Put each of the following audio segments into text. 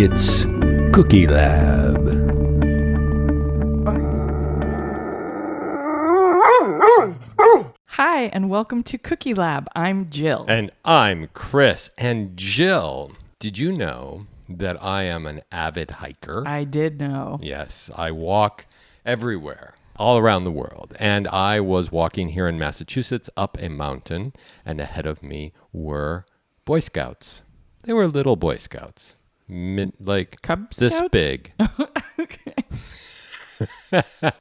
It's Cookie Lab. Hi, and welcome to Cookie Lab. I'm Jill. And I'm Chris. And Jill, did you know that I am an avid hiker? I did know. Yes, I walk everywhere, all around the world. And I was walking here in Massachusetts up a mountain, and ahead of me were Boy Scouts. They were little Boy Scouts, like Cub this Scouts? big, Okay.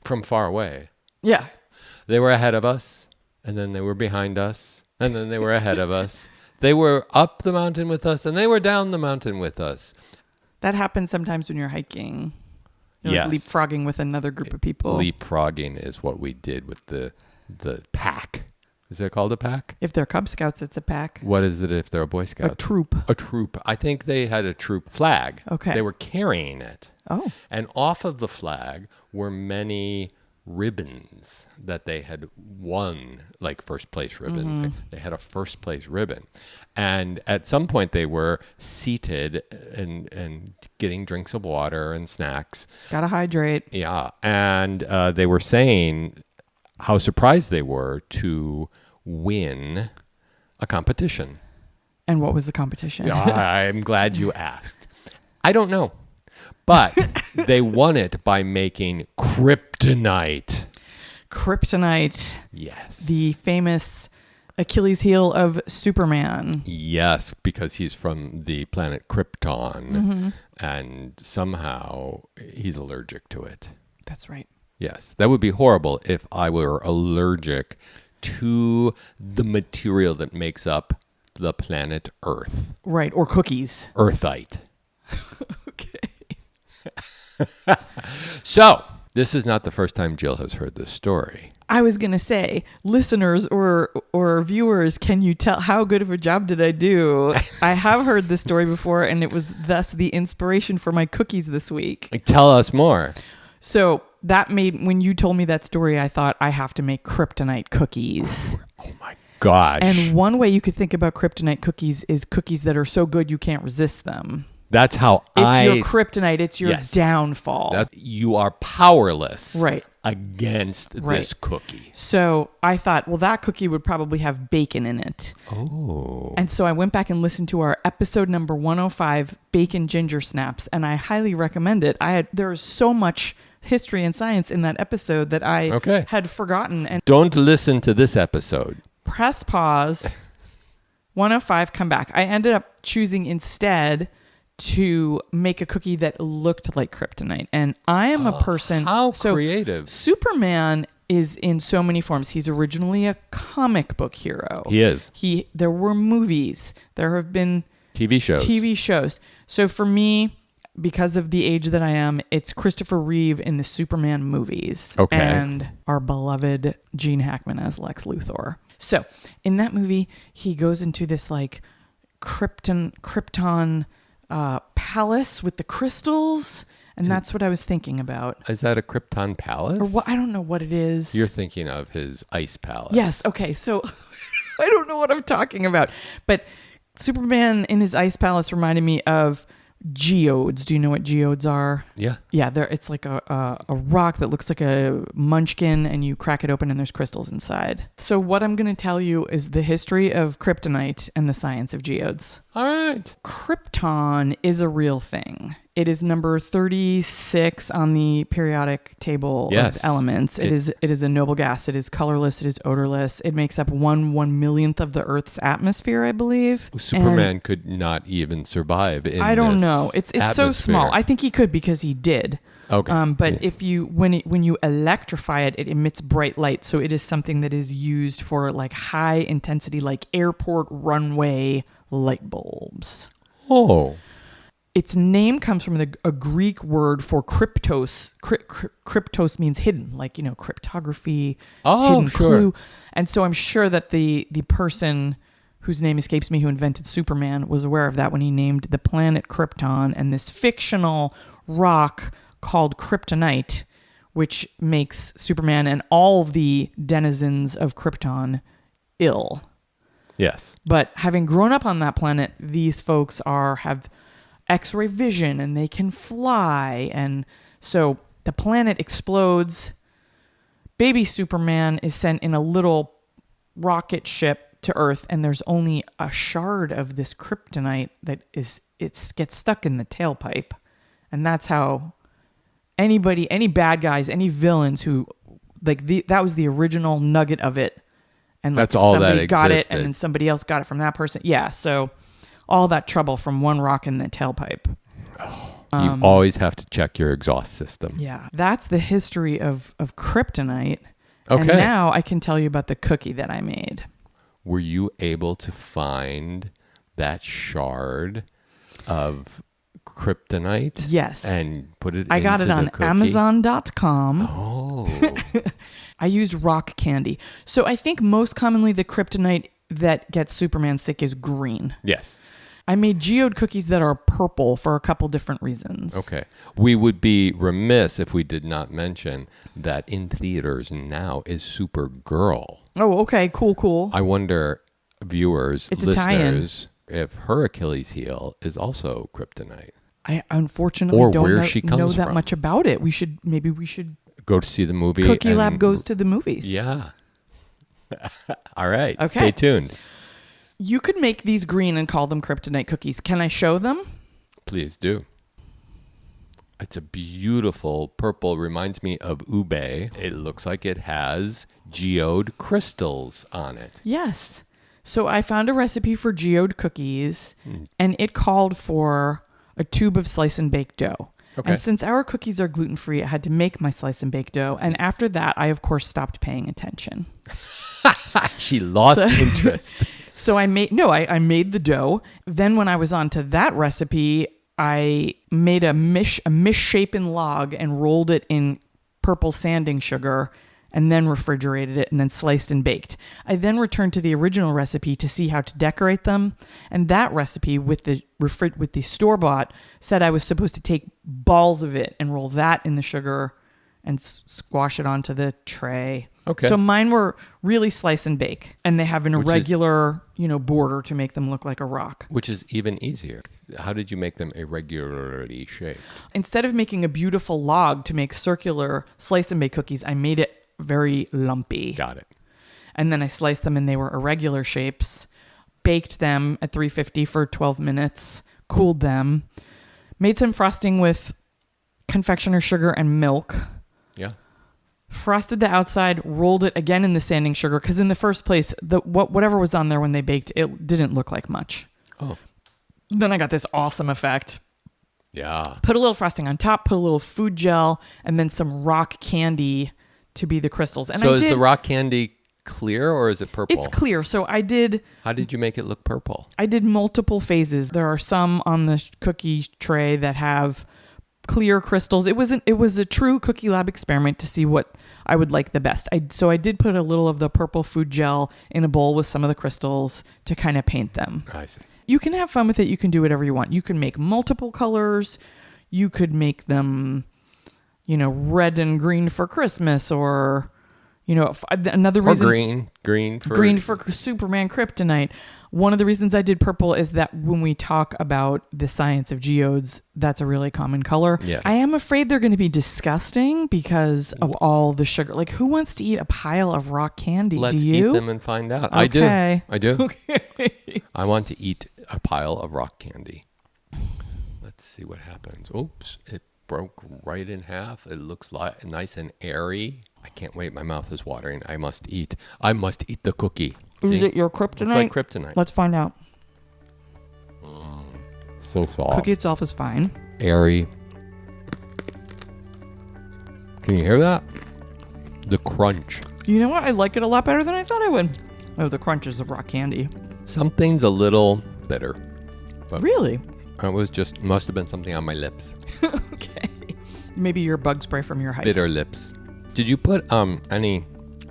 from far away. Yeah. They were ahead of us, and then they were behind us, and then they were ahead of us. They were up the mountain with us, and they were down the mountain with us. That happens sometimes when you're hiking. You're Yes. like leapfrogging with another group of people. Leapfrogging is what we did with the pack. Is it called a pack? If they're Cub Scouts, it's a pack. What is it if they're a Boy Scout? A troop. A troop. I think they had a troop flag. Okay. They were carrying it. Oh. And off of the flag were many ribbons that they had won, like first place ribbons. Mm-hmm. They had a first place ribbon. And at some point they were seated and getting drinks of water and snacks. Gotta hydrate. Yeah. And they were saying how surprised they were to win a competition. And what was the competition? I'm glad you asked. I don't know. But they won it by making kryptonite. Kryptonite. Yes. The famous Achilles heel of Superman. Yes, because he's from the planet Krypton. Mm-hmm. And somehow he's allergic to it. That's right. Yes. That would be horrible if I were allergic to the material that makes up the planet Earth. Right. Or cookies. Earthite. Okay. So, this is not the first time Jill has heard this story. I was going to say, listeners or viewers, can you tell how good of a job did I do? I have heard this story before, and it was thus the inspiration for my cookies this week. Tell us more. So that made, when you told me that story, I thought I have to make kryptonite cookies. Oh my gosh. And one way you could think about kryptonite cookies is cookies that are so good you can't resist them. That's how It's your kryptonite. It's your Yes. downfall. You are powerless Right. against Right. this cookie. So I thought, well, that cookie would probably have bacon in it. Oh. And so I went back and listened to our episode number 105, Bacon Ginger Snaps, and I highly recommend it. There's so much history and science in that episode that I had forgotten. And Don't listen to this episode. press pause, 105, come back. I ended up choosing instead to make a cookie that looked like kryptonite. And I am a person... How creative. Superman is in so many forms. He's originally a comic book hero. He is. There were movies. There have been... TV shows. So for me, because of the age that I am, it's Christopher Reeve in the Superman movies. Okay. And our beloved Gene Hackman as Lex Luthor. So in that movie, he goes into this like Krypton palace with the crystals. And that's what I was thinking about. Is that a Krypton palace? Or what? I don't know what it is. You're thinking of his ice palace. Yes. Okay. So I don't know what I'm talking about. But Superman in his ice palace reminded me of geodes. Do you know what geodes are? Yeah. Yeah. It's like a rock that looks like a munchkin, and you crack it open and there's crystals inside. So what I'm going to tell you is the history of kryptonite and the science of geodes. All right. Krypton is a real thing. It is number 36 on the periodic table of elements. It is a noble gas. It is colorless. It is odorless. It makes up 1/1,000,000th of the Earth's atmosphere, I believe. Superman could not even survive in I don't this know. It's so small. atmosphere. I think he could because he did. Okay. But if you when you electrify it, it emits bright light. So it is something that is used for like high intensity, like airport runway light bulbs. Oh. Its name comes from a Greek word for kryptos. Kryptos means hidden, like, cryptography, hidden clue. And so I'm sure that the person whose name escapes me who invented Superman was aware of that when he named the planet Krypton and this fictional rock called kryptonite, which makes Superman and all the denizens of Krypton ill. Yes. But having grown up on that planet, these folks have X-ray vision and they can fly. And so the planet explodes. Baby Superman is sent in a little rocket ship to Earth, and there's only a shard of this kryptonite that gets stuck in the tailpipe. And that's how any bad guys, any villains who that was the original nugget of it. And that's all that existed. Got it, and then somebody else got it from that person. Yeah, so all that trouble from one rock in the tailpipe. You always have to check your exhaust system. Yeah, that's the history of kryptonite. Okay. And now I can tell you about the cookie that I made. Were you able to find that shard of kryptonite? Yes. And put it I got it on Amazon.com. Oh. I used rock candy. So I think most commonly the kryptonite that gets Superman sick is green. Yes. I made geode cookies that are purple for a couple different reasons. Okay. We would be remiss if we did not mention that in theaters now is Supergirl. Oh, okay. Cool. I wonder, viewers, it's listeners, if her Achilles heel is also kryptonite. I unfortunately or don't where she comes know that from. much about it. Maybe we should go to see the movie. Cookie Lab goes to the movies. Yeah. All right. Okay. Stay tuned. You could make these green and call them kryptonite cookies. Can I show them? Please do. It's a beautiful purple. Reminds me of ube. It looks like it has geode crystals on it. Yes. So I found a recipe for geode cookies, and it called for a tube of slice and bake dough. Okay. And since our cookies are gluten-free, I had to make my slice and bake dough. And after that, I, of course, stopped paying attention. She lost interest. So I made the dough. Then when I was onto that recipe, I made a misshapen log and rolled it in purple sanding sugar and then refrigerated it and then sliced and baked. I then returned to the original recipe to see how to decorate them. And that recipe with the store-bought said I was supposed to take balls of it and roll that in the sugar and squash it onto the tray. Okay. So mine were really slice and bake, and they have an irregular, border to make them look like a rock. Which is even easier. How did you make them irregularly shaped? Instead of making a beautiful log to make circular slice and bake cookies, I made it very lumpy. Got it. And then I sliced them, and they were irregular shapes. Baked them at 350 for 12 minutes. Cooled them. Made some frosting with confectioner sugar and milk. Yeah. Frosted the outside, rolled it again in the sanding sugar, because in the first place, whatever was on there when they baked, it didn't look like much. Oh. Then I got this awesome effect. Yeah. Put a little frosting on top, put a little food gel, and then some rock candy to be the crystals. And is the rock candy clear or is it purple? It's clear. So I did... How did you make it look purple? I did multiple phases. There are some on the cookie tray that have clear crystals. It was a true Cookie Lab experiment to see what I would like the best. So I did put a little of the purple food gel in a bowl with some of the crystals to kind of paint them. I see. You can have fun with it. You can do whatever you want. You can make multiple colors. You could make them, red and green for Christmas, or, another reason. Or green for Superman Kryptonite. One of the reasons I did purple is that when we talk about the science of geodes, that's a really common color. Yeah. I am afraid they're going to be disgusting because of all the sugar. Like, who wants to eat a pile of rock candy? Let's Do you? eat them and find out. Okay. I do. Okay. I want to eat a pile of rock candy. Let's see what happens. Oops, it broke right in half. It looks nice and airy. I can't wait. My mouth is watering. I must eat the cookie. Is See? it your kryptonite? It's like kryptonite. Let's find out. So soft. Cookie itself is fine. Airy. Can you hear that? The crunch. You know what? I like it a lot better than I thought I would. Oh, the crunches of rock candy. Something's a little bitter. But Really? it must have been something on my lips. Okay. Maybe your bug spray from your hike. Bitter lips. Did you put any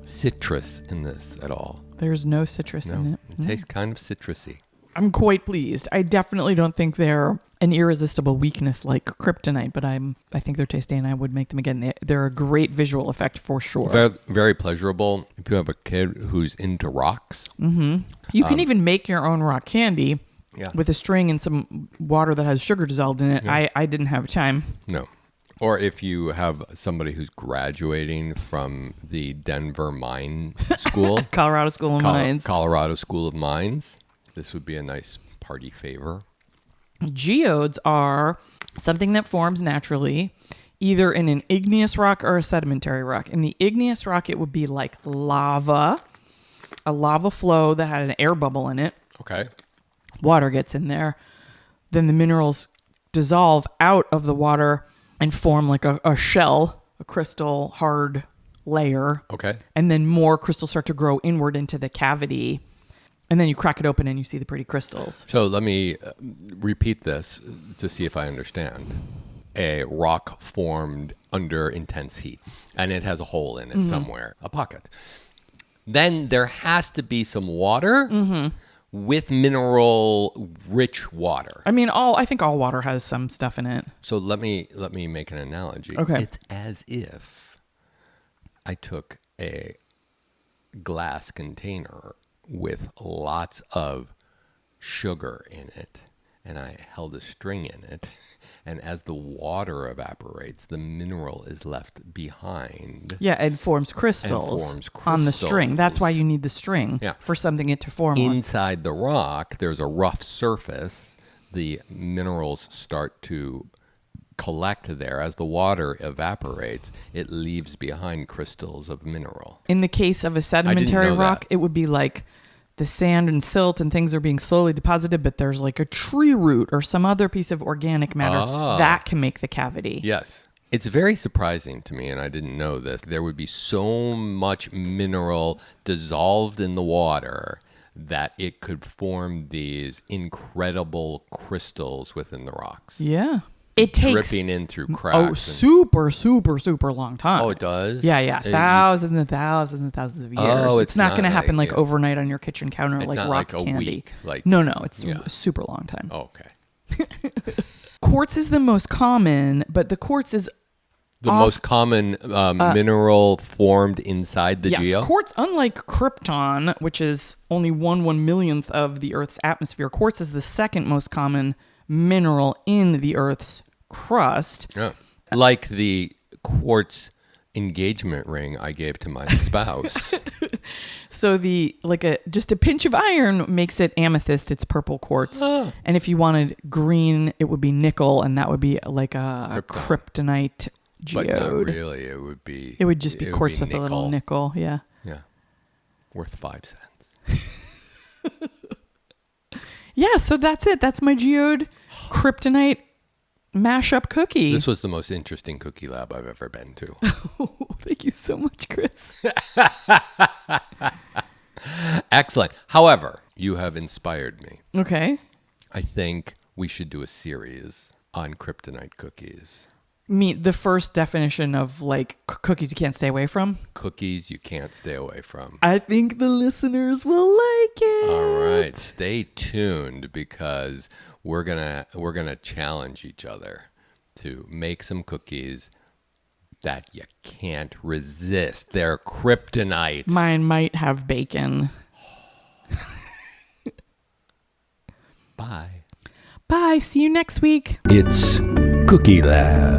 citrus in this at all? There's no citrus in it. It tastes kind of citrusy. I'm quite pleased. I definitely don't think they're an irresistible weakness like kryptonite, but I think they're tasty, and I would make them again. They're a great visual effect for sure. Very, very pleasurable if you have a kid who's into rocks. Mm-hmm. You can even make your own rock candy. with a string and some water that has sugar dissolved in it. Yeah. I didn't have time. No. Or if you have somebody who's graduating from the Denver Mine School. Colorado School of Mines. Colorado School of Mines. This would be a nice party favor. Geodes are something that forms naturally either in an igneous rock or a sedimentary rock. In the igneous rock, it would be like lava, a lava flow that had an air bubble in it. Okay. Water gets in there. Then the minerals dissolve out of the water and form like a shell, a crystal hard layer. Okay. And then more crystals start to grow inward into the cavity. And then you crack it open and you see the pretty crystals. So let me repeat this to see if I understand. A rock formed under intense heat, and it has a hole in it somewhere, a pocket. Then there has to be some water with mineral-rich water. I mean, I think all water has some stuff in it. So let me make an analogy. Okay. It's as if I took a glass container with lots of sugar in it, and I held a string in it. And as the water evaporates, the mineral is left behind. Yeah, it forms crystals on the string. That's why you need the string for something to form Inside the rock, there's a rough surface. The minerals start to collect there. As the water evaporates, it leaves behind crystals of mineral. In the case of a sedimentary rock, it would be like the sand and silt and things are being slowly deposited, but there's like a tree root or some other piece of organic matter that can make the cavity. Yes. It's very surprising to me, and I didn't know this. There would be so much mineral dissolved in the water that it could form these incredible crystals within the rocks. Yeah. It takes dripping in through cracks. Super long time. Oh, it does? Yeah. Thousands and thousands and thousands of years. Oh, it's not going to happen like overnight on your kitchen counter, like rock like candy. A week. No, it's a super long time. Oh, okay. Quartz is the most common, but the quartz is the most common mineral formed inside the geo? Yes, quartz, unlike krypton, which is only 1/1,000,000th of the Earth's atmosphere, quartz is the second most common mineral in the Earth's crust. Yeah. Like the quartz engagement ring I gave to my spouse. So just a pinch of iron makes it amethyst. It's purple quartz. And if you wanted green, it would be nickel, and that would be like a kryptonite geode. But not really. It would just be quartz with a little nickel. Yeah. Yeah. Worth 5 cents. Yeah, so that's it. That's my geode kryptonite mashup cookie. This was the most interesting cookie lab I've ever been to. Oh, thank you so much, Chris. Excellent. However, you have inspired me. Okay. I think we should do a series on kryptonite cookies. The first definition of like cookies you can't stay away from? Cookies you can't stay away from. I think the listeners will like it. All right. Stay tuned because we're gonna challenge each other to make some cookies that you can't resist. They're kryptonite. Mine might have bacon. Bye. Bye. See you next week. It's Cookie Lab.